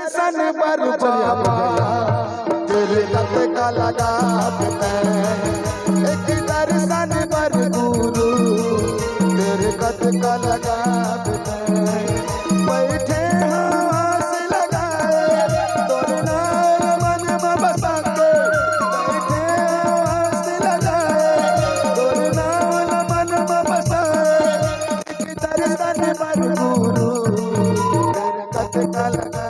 दर्शन पर बाबा तेरे कत का लगा एक दर्शन पर गुरु तेरे कत का लगा बैठे हाथ लगाए तोर नाम मन में बसा के बैठे हाथ लगाए तोर नाम मन में बसा एक दर्शन पर गुरु तेरे कत का लगा